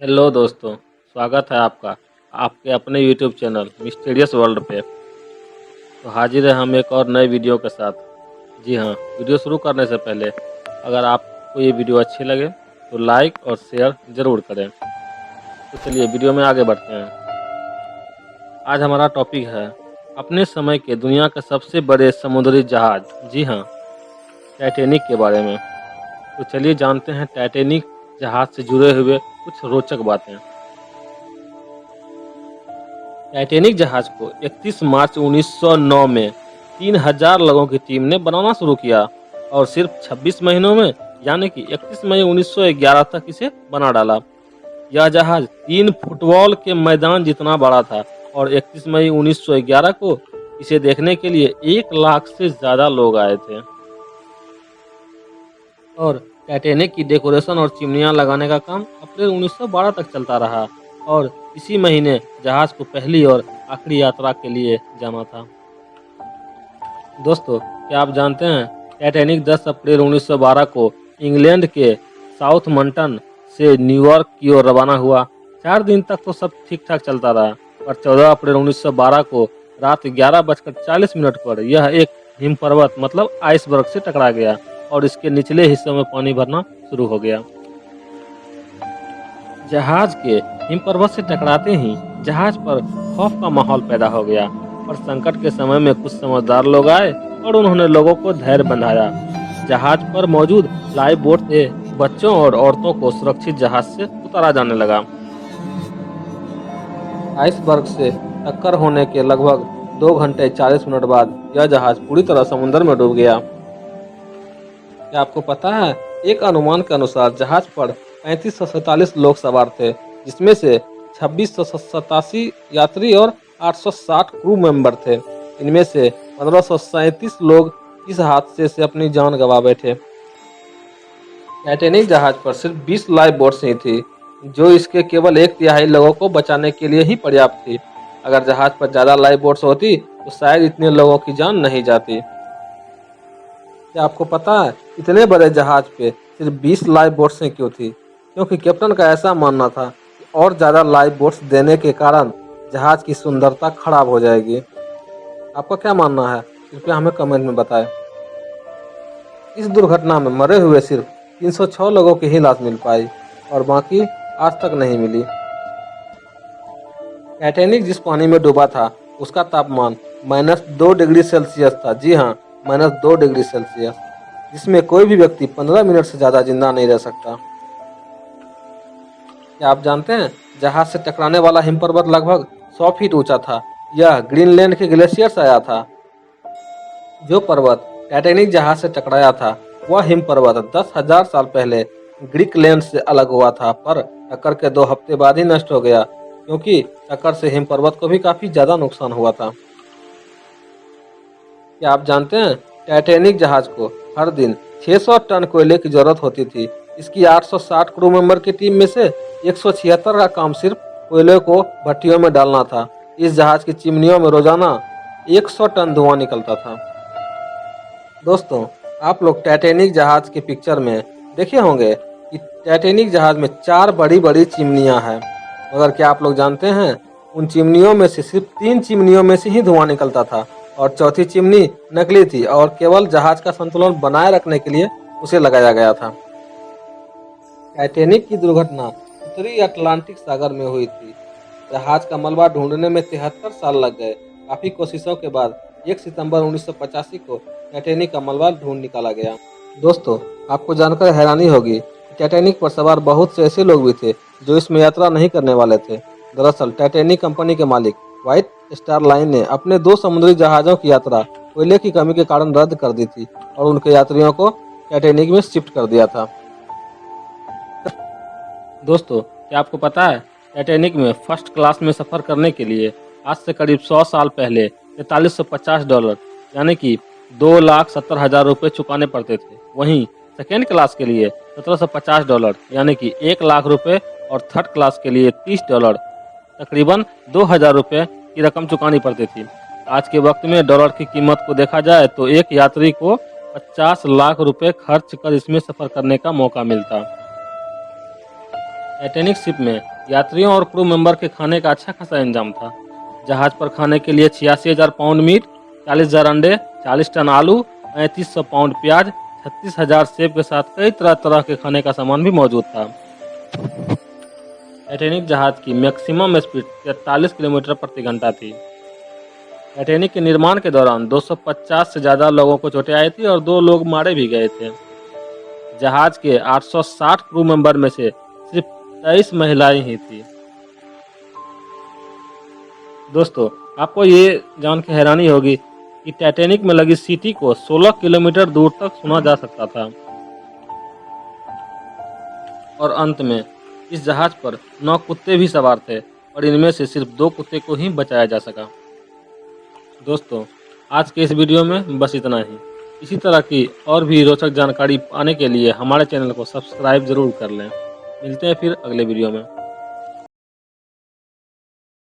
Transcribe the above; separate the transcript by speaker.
Speaker 1: Hello दोस्तों, स्वागत है आपका आपके अपने यूट्यूब चैनल मिस्टीरियस वर्ल्ड पे। तो हाजिर है हम एक और नए वीडियो के साथ। जी हाँ, वीडियो शुरू करने से पहले अगर आपको ये वीडियो अच्छी लगे तो लाइक और शेयर ज़रूर करें। तो चलिए वीडियो में आगे बढ़ते हैं। आज हमारा टॉपिक है अपने समय के दुनिया के सबसे बड़े समुद्री जहाज, जी हाँ, टाइटैनिक के बारे में। तो चलिए जानते हैं टाइटैनिक जहाज से जुड़े हुए कुछ रोचक बातें। टाइटैनिक जहाज को 31 मार्च 1909 में 3000 लोगों की टीम ने बनाना शुरू किया और सिर्फ 26 महीनों में यानी कि 31 मई 1911 तक इसे बना डाला। यह जहाज 3 फुटबॉल के मैदान जितना बड़ा था और 31 मई 1911 को इसे देखने के लिए 1 लाख से ज़्यादा लोग आए थे। और टाइटैनिक की डेकोरेशन और चिमनियां लगाने का काम अप्रैल 1912 तक चलता रहा और इसी महीने जहाज को पहली और आखिरी यात्रा के लिए जाना था। दोस्तों, क्या आप जानते हैं टाइटैनिक 10 अप्रैल 1912 को इंग्लैंड के साउथम्पटन से न्यूयॉर्क की ओर रवाना हुआ। 4 दिन तक तो सब ठीक ठाक चलता रहा, पर 14 अप्रैल 1912 को रात 11:40 पर यह एक हिमपर्वत मतलब आइसबर्ग से टकरा गया और इसके निचले हिस्सों में पानी भरना शुरू हो गया। जहाज के हिमपर्वत से टकराते ही जहाज पर खौफ का माहौल पैदा हो गया और संकट के समय में कुछ समझदार लोग आए और उन्होंने लोगों को धैर्य बंधाया। जहाज पर मौजूद लाइफ बोट से बच्चों और औरतों को सुरक्षित जहाज से उतारा जाने लगा। आइसबर्ग से टक्कर होने के लगभग 2 घंटे 40 मिनट बाद यह जहाज पूरी तरह समुद्र में डूब गया। क्या आपको पता है, एक अनुमान के अनुसार जहाज पर 3547 लोग सवार थे, जिसमें से 2687 यात्री और 860 क्रू मेंबर थे। इनमें से 1537 लोग इस हादसे से अपनी जान गंवा बैठे। टाइटैनिक जहाज पर सिर्फ 20 लाइफ बोट्स ही थी, जो इसके केवल 1/3 लोगों को बचाने के लिए ही पर्याप्त थी। अगर जहाज पर ज़्यादा लाइफ बोट्स होती तो शायद इतने लोगों की जान नहीं जाती। क्या आपको पता है इतने बड़े जहाज पे सिर्फ 20 लाइफ बोट्स ही क्यों थी? क्योंकि कैप्टन का ऐसा मानना था कि और ज़्यादा लाइफ बोट्स देने के कारण जहाज की सुंदरता खराब हो जाएगी। आपका क्या मानना है? कृपया हमें कमेंट में बताएं। इस दुर्घटना में मरे हुए सिर्फ 306 लोगों की ही लाश मिल पाई और बाकी आज तक नहीं मिली। टाइटैनिक जिस पानी में डूबा था उसका तापमान -2 डिग्री सेल्सियस था। जी हाँ, -2 डिग्री सेल्सियस, जिसमें कोई भी व्यक्ति 15 मिनट से ज़्यादा जिंदा नहीं रह सकता। क्या आप जानते हैं जहाज से टकराने वाला हिमपर्वत लगभग 100 फीट ऊंचा था। यह ग्रीनलैंड के ग्लेशियर से आया था। जो पर्वत टाइटैनिक जहाज से टकराया था वह हिमपर्वत 10,000 साल पहले ग्रीकलैंड से अलग हुआ था, पर टक्कर के 2 हफ्ते बाद ही नष्ट हो गया, क्योंकि टक्कर से हिमपर्वत को भी काफ़ी ज़्यादा नुकसान हुआ था। क्या आप जानते हैं टाइटैनिक जहाज को हर दिन 600 टन कोयले की जरूरत होती थी। इसकी 860 क्रू मेंबर की टीम में से 176 का काम सिर्फ कोयले को भट्टियों में डालना था। इस जहाज की चिमनियों में रोजाना 100 टन धुआं निकलता था। दोस्तों, आप लोग टाइटैनिक जहाज की पिक्चर में देखे होंगे कि टाइटैनिक जहाज में 4 बड़ी बड़ी चिमनियां हैं, मगर क्या आप लोग जानते हैं उन चिमनियों में से सिर्फ 3 चिमनियों में से ही धुआं निकलता था और चौथी चिमनी नकली थी और केवल जहाज का संतुलन बनाए रखने के लिए उसे लगाया गया था। टाइटैनिक की दुर्घटना उत्तरी अटलांटिक सागर में हुई थी। जहाज का मलबा ढूंढने में 73 साल लग गए। काफी कोशिशों के बाद 1 सितंबर 1985 को टाइटैनिक का मलबा ढूंढ निकाला गया। दोस्तों, आपको जानकर हैरानी होगी कि टाइटैनिक पर सवार बहुत से ऐसे लोग भी थे जो इसमें यात्रा नहीं करने वाले थे। दरअसल टाइटैनिक कंपनी के मालिक व्हाइट स्टार लाइन ने अपने 2 समुद्री जहाज़ों की यात्रा कोयले की कमी के कारण रद्द कर दी थी और उनके यात्रियों को टाइटैनिक में शिफ्ट कर दिया था। दोस्तों, क्या आपको पता है टाइटैनिक में फर्स्ट क्लास में सफ़र करने के लिए आज से करीब 100 साल पहले $4350 यानी कि 2,70,000 रुपये चुकाने पड़ते थे। वहीं सेकेंड क्लास के लिए $1750 यानी कि 1 लाख रुपये और थर्ड क्लास के लिए $30 तकरीबन 2,000 रुपये की रकम चुकानी पड़ती थी। आज के वक्त में डॉलर की कीमत को देखा जाए तो एक यात्री को 50 लाख रुपए खर्च कर इसमें सफ़र करने का मौका मिलता। टाइटैनिक शिप में यात्रियों और क्रू मेंबर के खाने का अच्छा खासा इंतजाम था। जहाज पर खाने के लिए 86,000 पाउंड मीट, 40,000 अंडे, 40 टन आलू, 3500 पाउंड प्याज, 36,000 सेब के साथ कई तरह तरह के खाने का सामान भी मौजूद था। टाइटैनिक जहाज की मैक्सिमम स्पीड 43 किलोमीटर प्रति घंटा थी। टाइटैनिक के निर्माण के दौरान 250 से ज़्यादा लोगों को चोटें आई थी और 2 लोग मारे भी गए थे। जहाज के 860 क्रू मेंबर में से सिर्फ 23 महिलाएं ही थी। दोस्तों, आपको ये जान के हैरानी होगी कि टाइटैनिक में लगी सीटी को 16 किलोमीटर दूर तक सुना जा सकता था। और अंत में इस जहाज पर 9 कुत्ते भी सवार थे और इनमें से सिर्फ 2 कुत्ते को ही बचाया जा सका। दोस्तों, आज के इस वीडियो में बस इतना ही। इसी तरह की और भी रोचक जानकारी पाने के लिए हमारे चैनल को सब्सक्राइब जरूर कर लें। मिलते हैं फिर अगले वीडियो में।